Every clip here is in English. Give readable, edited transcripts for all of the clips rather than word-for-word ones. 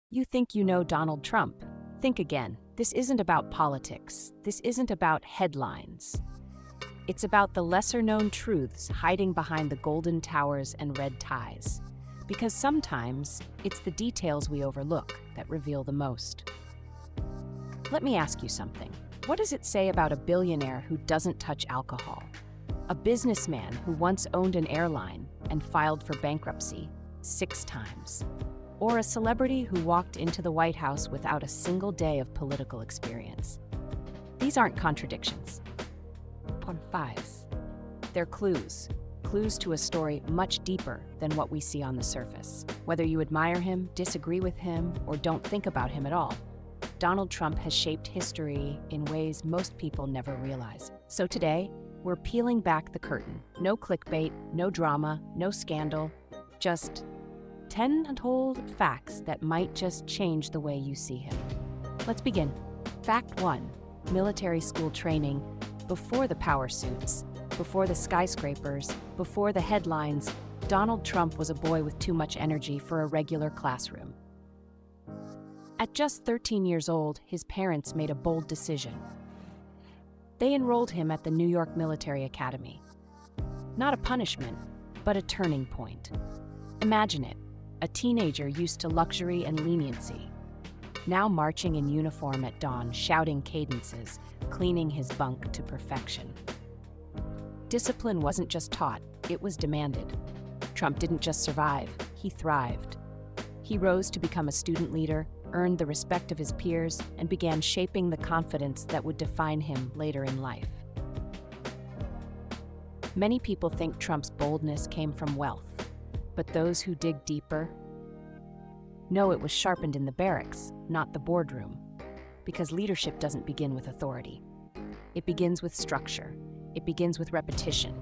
You think you know Donald Trump? Think again. This isn't about politics. This isn't about headlines. It's about the lesser-known truths hiding behind the golden towers and red ties. Because sometimes, it's the details we overlook that reveal the most. Let me ask you something. What does it say about a billionaire who doesn't touch alcohol? A businessman who once owned an airline and filed for bankruptcy 6 times? Or a celebrity who walked into the White House without a single day of political experience? These aren't contradictions. Fives. They're clues. Clues to a story much deeper than what we see on the surface. Whether you admire him, disagree with him, or don't think about him at all, Donald Trump has shaped history in ways most people never realize. So today, we're peeling back the curtain. No clickbait, no drama, no scandal, just 10 untold facts that might just change the way you see him. Let's begin. Fact 1. Military school training. Before the power suits, before the skyscrapers, before the headlines, Donald Trump was a boy with too much energy for a regular classroom. At just 13 years old, his parents made a bold decision. They enrolled him at the New York Military Academy. Not a punishment, but a turning point. Imagine it, a teenager used to luxury and leniency, now marching in uniform at dawn, shouting cadences, cleaning his bunk to perfection. Discipline wasn't just taught, it was demanded. Trump didn't just survive, he thrived. He rose to become a student leader, earned the respect of his peers, and began shaping the confidence that would define him later in life. Many people think Trump's boldness came from wealth, but those who dig deeper know it was sharpened in the barracks, not the boardroom. Because leadership doesn't begin with authority. It begins with structure. It begins with repetition.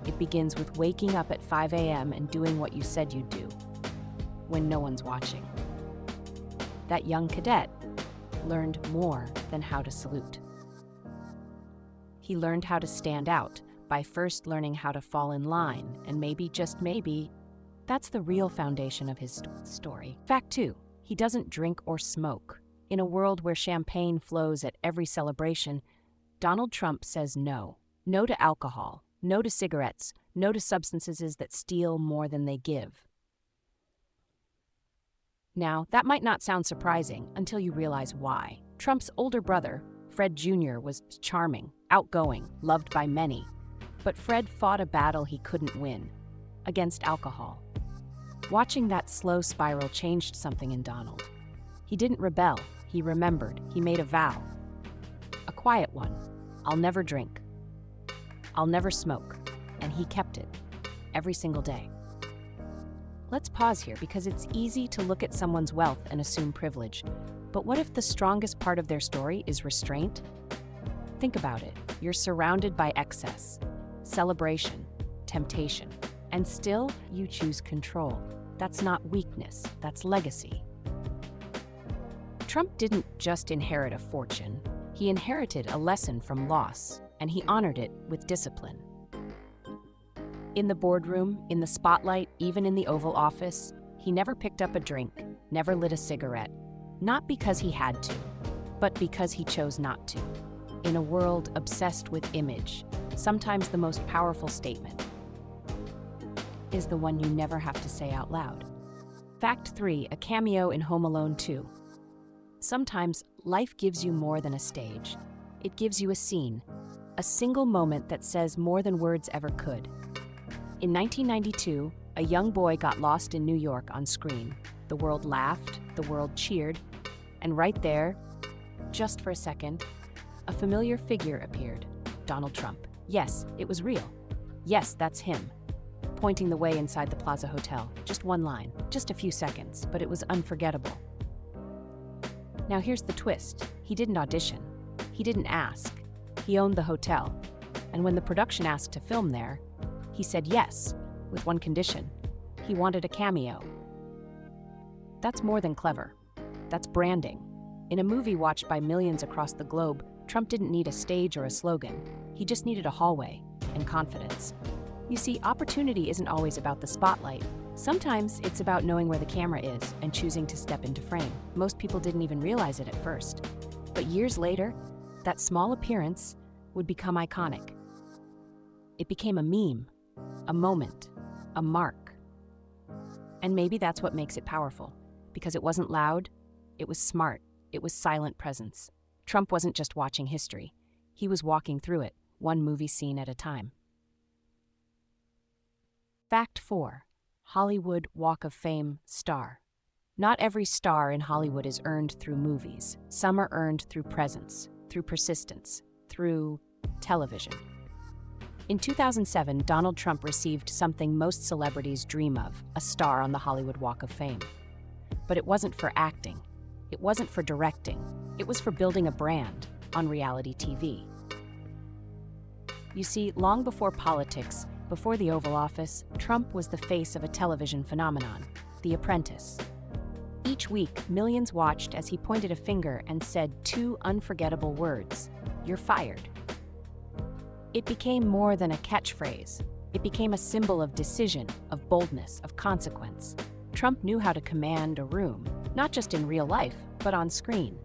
It begins with waking up at 5 a.m. and doing what you said you'd do, when no one's watching. That young cadet learned more than how to salute. He learned how to stand out by first learning how to fall in line, and maybe, just maybe, that's the real foundation of his story. Fact 2. He doesn't drink or smoke. In a world where champagne flows at every celebration, Donald Trump says no. No to alcohol, no to cigarettes, no to substances that steal more than they give. Now, that might not sound surprising until you realize why. Trump's older brother, Fred Jr., was charming, outgoing, loved by many. But Fred fought a battle he couldn't win, against alcohol. Watching that slow spiral changed something in Donald. He didn't rebel, he remembered, he made a vow. A quiet one. I'll never drink. I'll never smoke. And he kept it, every single day. Let's pause here because it's easy to look at someone's wealth and assume privilege. But what if the strongest part of their story is restraint? Think about it. You're surrounded by excess, celebration, temptation, and still you choose control. That's not weakness, that's legacy. Trump didn't just inherit a fortune. He inherited a lesson from loss, and he honored it with discipline. In the boardroom, in the spotlight, even in the Oval Office, he never picked up a drink, never lit a cigarette. Not because he had to, but because he chose not to. In a world obsessed with image, sometimes the most powerful statement is the one you never have to say out loud. Fact 3. A cameo in Home Alone 2. Sometimes life gives you more than a stage. It gives you a scene, a single moment that says more than words ever could. In 1992, a young boy got lost in New York on screen. The world laughed, the world cheered, and right there, just for a second, a familiar figure appeared, Donald Trump. Yes, it was real. Yes, that's him, pointing the way inside the Plaza Hotel. Just one line, just a few seconds, but it was unforgettable. Now here's the twist. He didn't audition. He didn't ask. He owned the hotel. And when the production asked to film there, he said yes, with one condition. He wanted a cameo. That's more than clever. That's branding. In a movie watched by millions across the globe, Trump didn't need a stage or a slogan. He just needed a hallway and confidence. You see, opportunity isn't always about the spotlight. Sometimes it's about knowing where the camera is and choosing to step into frame. Most people didn't even realize it at first. But years later, that small appearance would become iconic. It became a meme, a moment, a mark. And maybe that's what makes it powerful, because it wasn't loud, it was smart, it was silent presence. Trump wasn't just watching history, he was walking through it, one movie scene at a time. Fact 4. Hollywood Walk of Fame star. Not every star in Hollywood is earned through movies. Some are earned through presence, through persistence, through television. In 2007, Donald Trump received something most celebrities dream of, a star on the Hollywood Walk of Fame. But it wasn't for acting. It wasn't for directing. It was for building a brand on reality TV. You see, long before politics, before the Oval Office, Trump was the face of a television phenomenon, The Apprentice. Each week, millions watched as he pointed a finger and said two unforgettable words: "You're fired." It became more than a catchphrase. It became a symbol of decision, of boldness, of consequence. Trump knew how to command a room, not just in real life, but on screen.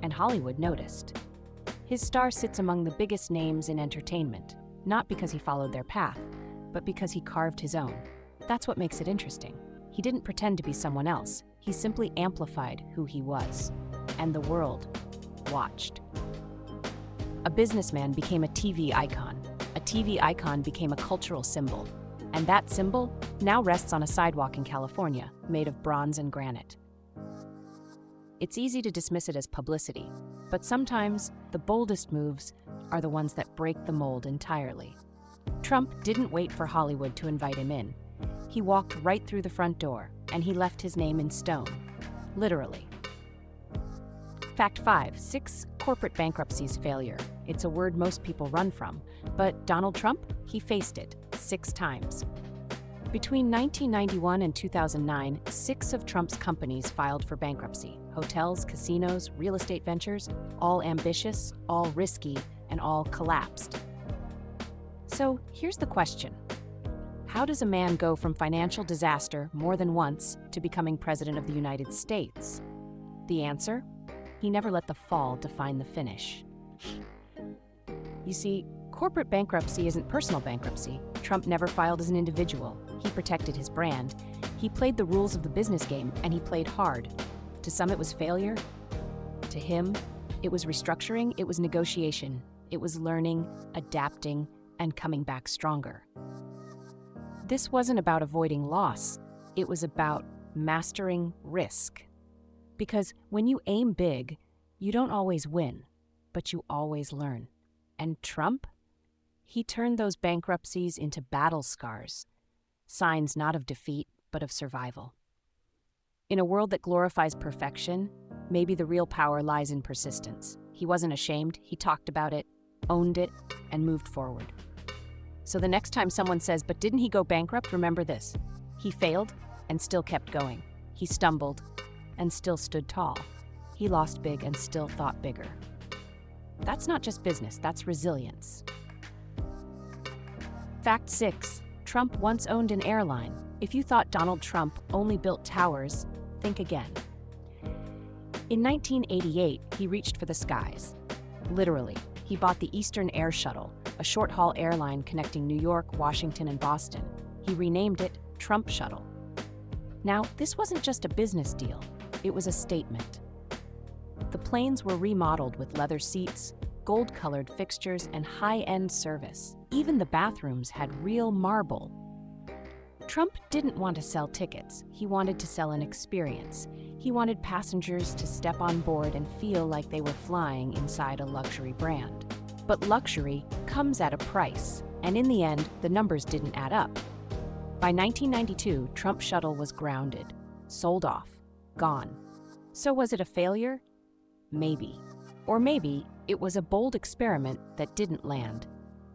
And Hollywood noticed. His star sits among the biggest names in entertainment, not because he followed their path, but because he carved his own. That's what makes it interesting. He didn't pretend to be someone else. He simply amplified who he was. And the world watched. A businessman became a TV icon. A TV icon became a cultural symbol. And that symbol now rests on a sidewalk in California, made of bronze and granite. It's easy to dismiss it as publicity, but sometimes the boldest moves are the ones that break the mold entirely. Trump didn't wait for Hollywood to invite him in. He walked right through the front door, and he left his name in stone. Literally. Fact 5. 6 corporate bankruptcies failure. It's a word most people run from, but Donald Trump, he faced it 6 times. Between 1991 and 2009, 6 of Trump's companies filed for bankruptcy. Hotels, casinos, real estate ventures, all ambitious, all risky, and all collapsed. So here's the question. How does a man go from financial disaster more than once to becoming president of the United States? The answer? He never let the fall define the finish. You see, corporate bankruptcy isn't personal bankruptcy. Trump never filed as an individual. He protected his brand. He played the rules of the business game, and he played hard. To some, it was failure. To him, it was restructuring, it was negotiation. It was learning, adapting, and coming back stronger. This wasn't about avoiding loss. It was about mastering risk. Because when you aim big, you don't always win, but you always learn. And Trump? He turned those bankruptcies into battle scars, signs not of defeat, but of survival. In a world that glorifies perfection, maybe the real power lies in persistence. He wasn't ashamed, he talked about it, owned it, and moved forward. So the next time someone says, "But didn't he go bankrupt?" remember this. He failed and still kept going. He stumbled and still stood tall. He lost big and still thought bigger. That's not just business, that's resilience. Fact 6. Trump once owned an airline. If you thought Donald Trump only built towers, think again. In 1988, he reached for the skies. Literally, he bought the Eastern Air Shuttle, a short-haul airline connecting New York, Washington, and Boston. He renamed it Trump Shuttle. Now, this wasn't just a business deal, it was a statement. The planes were remodeled with leather seats, gold-colored fixtures, and high-end service. Even the bathrooms had real marble. Trump didn't want to sell tickets. He wanted to sell an experience. He wanted passengers to step on board and feel like they were flying inside a luxury brand. But luxury comes at a price, and in the end, the numbers didn't add up. By 1992, Trump Shuttle was grounded, sold off, gone. So was it a failure? Maybe. Or maybe it was a bold experiment that didn't land.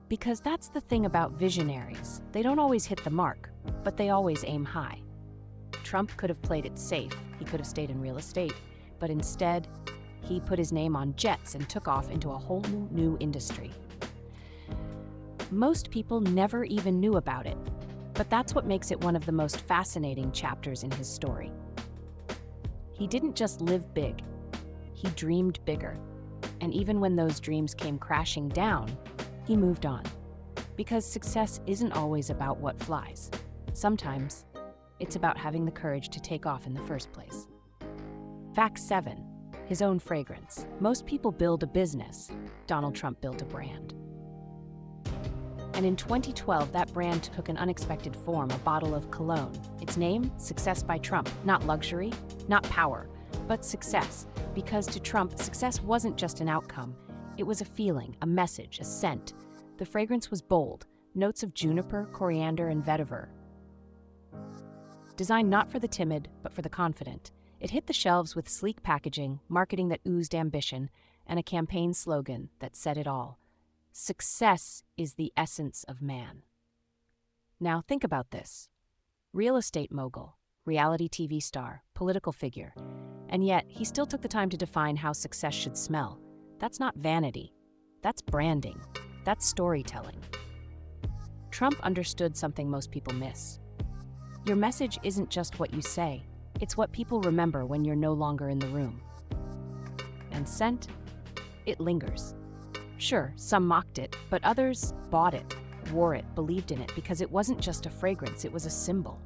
Because that's the thing about visionaries. They don't always hit the mark, but they always aim high. Trump could have played it safe. He could have stayed in real estate. But instead, he put his name on jets and took off into a whole new industry. Most people never even knew about it. But that's what makes it one of the most fascinating chapters in his story. He didn't just live big, he dreamed bigger. And even when those dreams came crashing down, he moved on. Because success isn't always about what flies. Sometimes, it's about having the courage to take off in the first place. Fact 7. His own fragrance. Most people build a business. Donald Trump built a brand. And in 2012, that brand took an unexpected form, a bottle of cologne. Its name, Success by Trump. Not luxury, not power, but success. Because to Trump, success wasn't just an outcome. It was a feeling, a message, a scent. The fragrance was bold, notes of juniper, coriander, and vetiver. Designed not for the timid, but for the confident. It hit the shelves with sleek packaging, marketing that oozed ambition, and a campaign slogan that said it all. Success is the essence of man. Now think about this. Real estate mogul, reality TV star, political figure. And yet, he still took the time to define how success should smell. That's not vanity. That's branding. That's storytelling. Trump understood something most people miss. Your message isn't just what you say. It's what people remember when you're no longer in the room. And scent? It lingers. Sure, some mocked it, but others bought it, wore it, believed in it, because it wasn't just a fragrance, it was a symbol.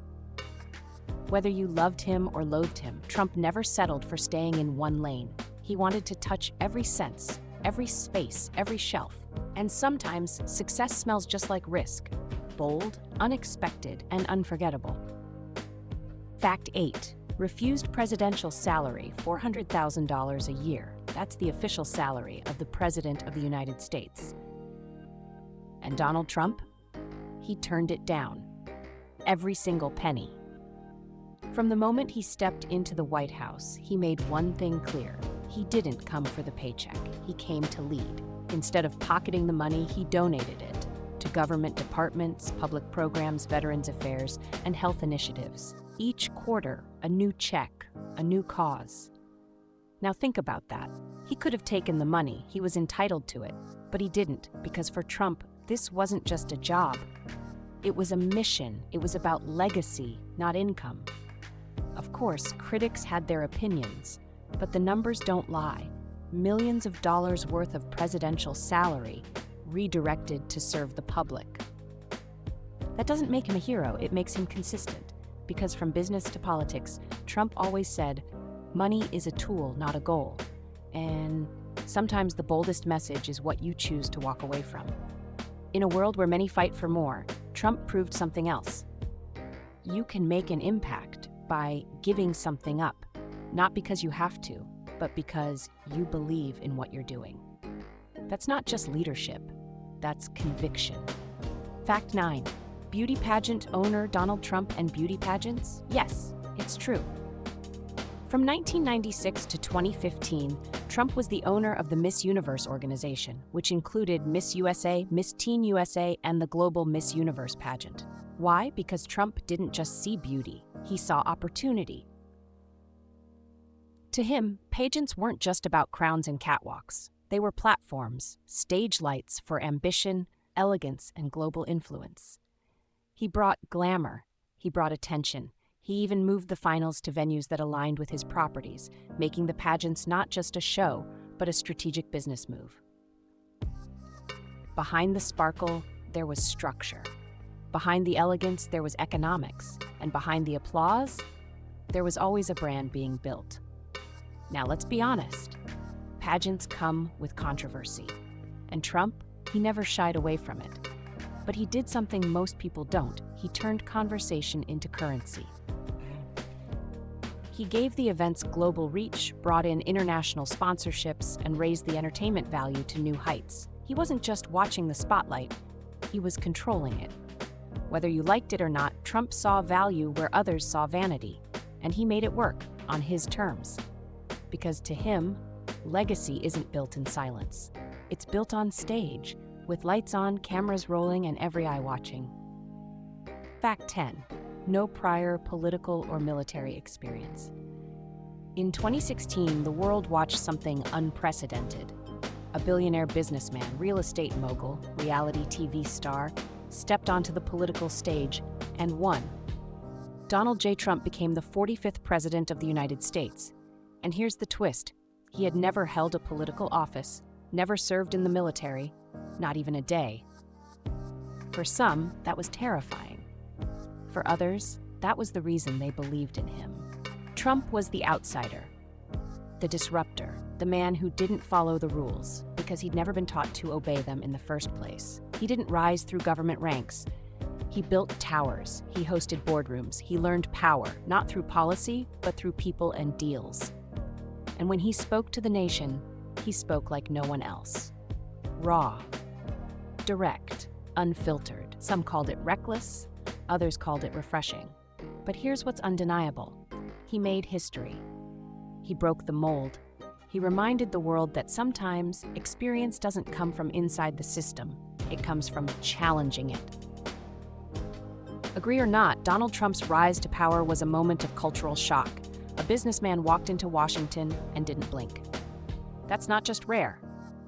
Whether you loved him or loathed him, Trump never settled for staying in one lane. He wanted to touch every sense, every space, every shelf. And sometimes, success smells just like risk. Bold, unexpected, and unforgettable. Fact 8. Refused presidential salary, $400,000 a year. That's the official salary of the President of the United States. And Donald Trump? He turned it down. Every single penny. From the moment he stepped into the White House, he made one thing clear. He didn't come for the paycheck. He came to lead. Instead of pocketing the money, he donated it to government departments, public programs, veterans affairs, and health initiatives. Each quarter, a new check, a new cause. Now think about that. He could have taken the money, he was entitled to it, but he didn't, because for Trump, this wasn't just a job. It was a mission. It was about legacy, not income. Of course, critics had their opinions, but the numbers don't lie. Millions of dollars worth of presidential salary redirected to serve the public. That doesn't make him a hero, it makes him consistent. Because from business to politics, Trump always said, money is a tool, not a goal. And sometimes the boldest message is what you choose to walk away from. In a world where many fight for more, Trump proved something else. You can make an impact by giving something up, not because you have to, but because you believe in what you're doing. That's not just leadership, that's conviction. Fact 9. Beauty pageant owner Donald Trump and beauty pageants? Yes, it's true. From 1996 to 2015, Trump was the owner of the Miss Universe organization, which included Miss USA, Miss Teen USA, and the global Miss Universe pageant. Why? Because Trump didn't just see beauty, he saw opportunity. To him, pageants weren't just about crowns and catwalks. They were platforms, stage lights for ambition, elegance, and global influence. He brought glamour, he brought attention. He even moved the finals to venues that aligned with his properties, making the pageants not just a show, but a strategic business move. Behind the sparkle, there was structure. Behind the elegance, there was economics. And behind the applause, there was always a brand being built. Now let's be honest. Pageants come with controversy. And Trump, he never shied away from it. But he did something most people don't. He turned conversation into currency. He gave the events global reach, brought in international sponsorships, and raised the entertainment value to new heights. He wasn't just watching the spotlight, he was controlling it. Whether you liked it or not, Trump saw value where others saw vanity, and he made it work on his terms. Because to him, legacy isn't built in silence. It's built on stage, with lights on, cameras rolling, and every eye watching. Fact 10. No prior political or military experience. In 2016, the world watched something unprecedented. A billionaire businessman, real estate mogul, reality TV star, stepped onto the political stage and won. Donald J. Trump became the 45th President of the United States. And here's the twist. He had never held a political office, never served in the military, not even a day. For some, that was terrifying. For others, that was the reason they believed in him. Trump was the outsider, the disruptor, the man who didn't follow the rules because he'd never been taught to obey them in the first place. He didn't rise through government ranks. He built towers, he hosted boardrooms, he learned power, not through policy, but through people and deals. And when he spoke to the nation, he spoke like no one else. Raw, direct, unfiltered. Some called it reckless, others called it refreshing. But here's what's undeniable. He made history. He broke the mold. He reminded the world that sometimes experience doesn't come from inside the system. It comes from challenging it. Agree or not, Donald Trump's rise to power was a moment of cultural shock. A businessman walked into Washington and didn't blink. That's not just rare,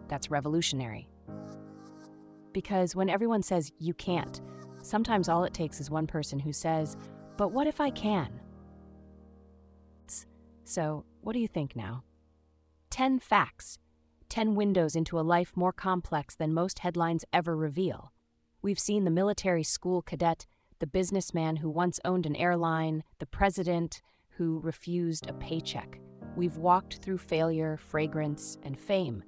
that's revolutionary. Because when everyone says you can't, sometimes all it takes is one person who says, "But what if I can?" So, what do you think now? 10 facts, 10 windows into a life more complex than most headlines ever reveal. We've seen the military school cadet, the businessman who once owned an airline, the president who refused a paycheck. We've walked through failure, fragrance, and fame.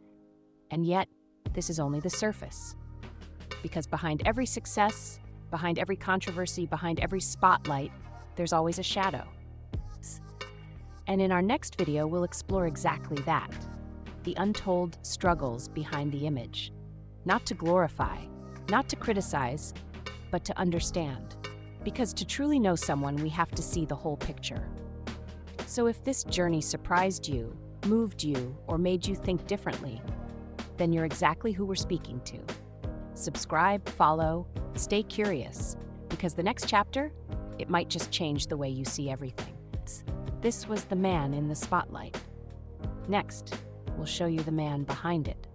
And yet, this is only the surface. Because behind every success, behind every controversy, behind every spotlight, there's always a shadow. And in our next video, we'll explore exactly that, the untold struggles behind the image. Not to glorify, not to criticize, but to understand. Because to truly know someone, we have to see the whole picture. So if this journey surprised you, moved you, or made you think differently, then you're exactly who we're speaking to. Subscribe, follow, stay curious, because the next chapter, it might just change the way you see everything. This was the man in the spotlight. Next, we'll show you the man behind it.